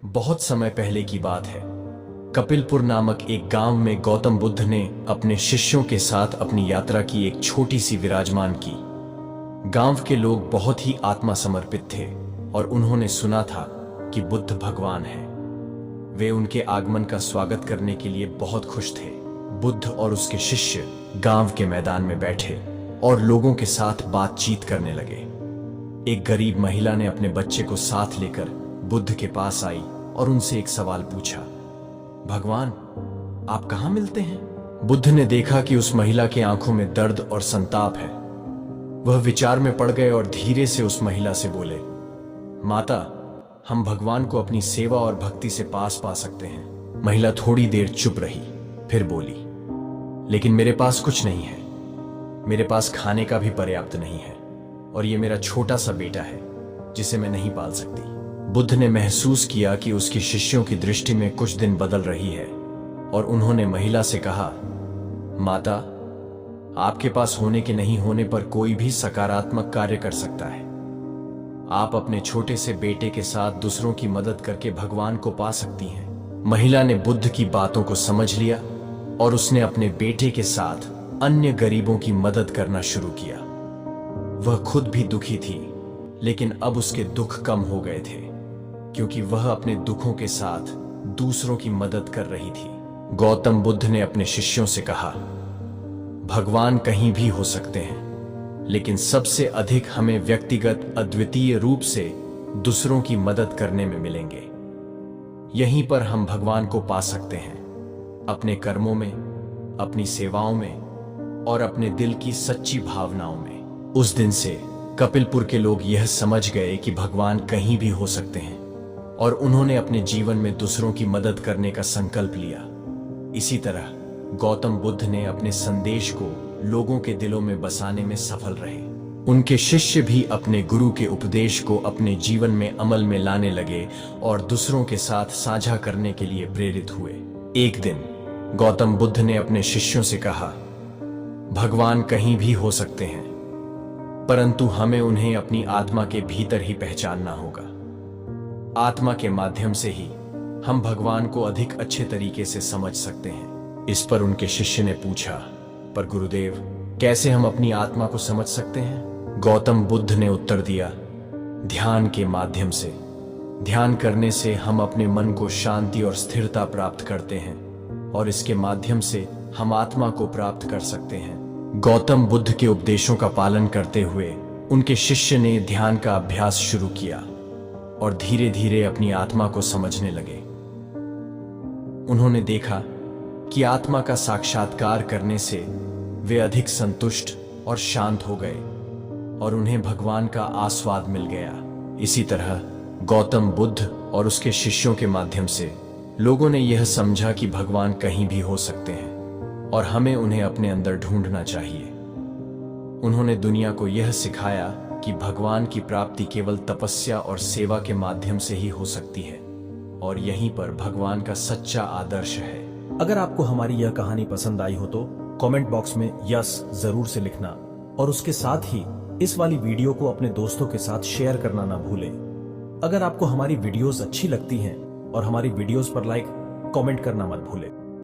बहुत समय पहले की बात है। कपिलपुर नामक एक गांव में गौतम बुद्ध ने अपने शिष्यों के साथ अपनी यात्रा की एक छोटी सी विराजमान की। गांव के लोग बहुत ही आत्मा समर्पित थे और उन्होंने सुना था कि बुद्ध भगवान है। वे उनके आगमन का स्वागत करने के लिए बहुत खुश थे। बुद्ध और उसके शिष्य गांव के मैदान में बैठे और लोगों के साथ बातचीत करने लगे। एक गरीब महिला ने अपने बच्चे को साथ लेकर बुद्ध के पास आई और उनसे एक सवाल पूछा, भगवान, आप कहाँ मिलते हैं? बुद्ध ने देखा कि उस महिला की आंखों में दर्द और संताप है। वह विचार में पड़ गए और धीरे से उस महिला से बोले, माता, हम भगवान को अपनी सेवा और भक्ति से पास पा सकते हैं। महिला थोड़ी देर चुप रही, फिर बोली, लेकिन मेरे पास कुछ नहीं है। मेरे पास खाने का भी पर्याप्त नहीं है और ये मेरा छोटा सा बेटा है जिसे मैं नहीं पाल सकती। बुद्ध ने महसूस किया कि उसके शिष्यों की दृष्टि में कुछ दिन बदल रही है और उन्होंने महिला से कहा, माता, आपके पास होने के नहीं होने पर कोई भी सकारात्मक कार्य कर सकता है। आप अपने छोटे से बेटे के साथ दूसरों की मदद करके भगवान को पा सकती हैं। महिला ने बुद्ध की बातों को समझ लिया और उसने अपने बेटे के साथ अन्य गरीबों की मदद करना शुरू किया। वह खुद भी दुखी थी, लेकिन अब उसके दुख कम हो गए थे क्योंकि वह अपने दुखों के साथ दूसरों की मदद कर रही थी। गौतम बुद्ध ने अपने शिष्यों से कहा, भगवान कहीं भी हो सकते हैं, लेकिन सबसे अधिक हमें व्यक्तिगत अद्वितीय रूप से दूसरों की मदद करने में मिलेंगे। यहीं पर हम भगवान को पा सकते हैं, अपने कर्मों में, अपनी सेवाओं में और अपने दिल की सच्ची भावनाओं में। उस दिन से कपिलपुर के लोग यह समझ गए कि भगवान कहीं भी हो सकते हैं और उन्होंने अपने जीवन में दूसरों की मदद करने का संकल्प लिया। इसी तरह गौतम बुद्ध ने अपने संदेश को लोगों के दिलों में बसाने में सफल रहे। उनके शिष्य भी अपने गुरु के उपदेश को अपने जीवन में अमल में लाने लगे और दूसरों के साथ साझा करने के लिए प्रेरित हुए। एक दिन गौतम बुद्ध ने अपने शिष्यों से कहा, भगवान कहीं भी हो सकते हैं, परंतु हमें उन्हें अपनी आत्मा के भीतर ही पहचानना होगा। आत्मा के माध्यम से ही हम भगवान को अधिक अच्छे तरीके से समझ सकते हैं। इस पर उनके शिष्य ने पूछा, पर गुरुदेव, कैसे हम अपनी आत्मा को समझ सकते हैं? गौतम बुद्ध ने उत्तर दिया, ध्यान के माध्यम से। ध्यान करने से हम अपने मन को शांति और स्थिरता प्राप्त करते हैं और इसके माध्यम से हम आत्मा को प्राप्त कर सकते हैं। गौतम बुद्ध के उपदेशों का पालन करते हुए उनके शिष्य ने ध्यान का अभ्यास शुरू किया और धीरे धीरे अपनी आत्मा को समझने लगे। उन्होंने देखा कि आत्मा का साक्षात्कार करने से वे अधिक संतुष्ट और शांत हो गए और उन्हें भगवान का आस्वाद मिल गया। इसी तरह गौतम बुद्ध और उसके शिष्यों के माध्यम से लोगों ने यह समझा कि भगवान कहीं भी हो सकते हैं और हमें उन्हें अपने अंदर ढूंढना चाहिए। उन्होंने दुनिया को यह सिखाया कि भगवान की प्राप्ति केवल तपस्या और सेवा के माध्यम से ही हो सकती है और यहीं पर भगवान का सच्चा आदर्श है। अगर आपको हमारी यह कहानी पसंद आई हो तो कमेंट बॉक्स में यस जरूर से लिखना और उसके साथ ही इस वाली वीडियो को अपने दोस्तों के साथ शेयर करना ना भूलें। अगर आपको हमारी वीडियोस अच्छी लगती हैं और हमारी वीडियोस पर लाइक कमेंट करना मत भूलें।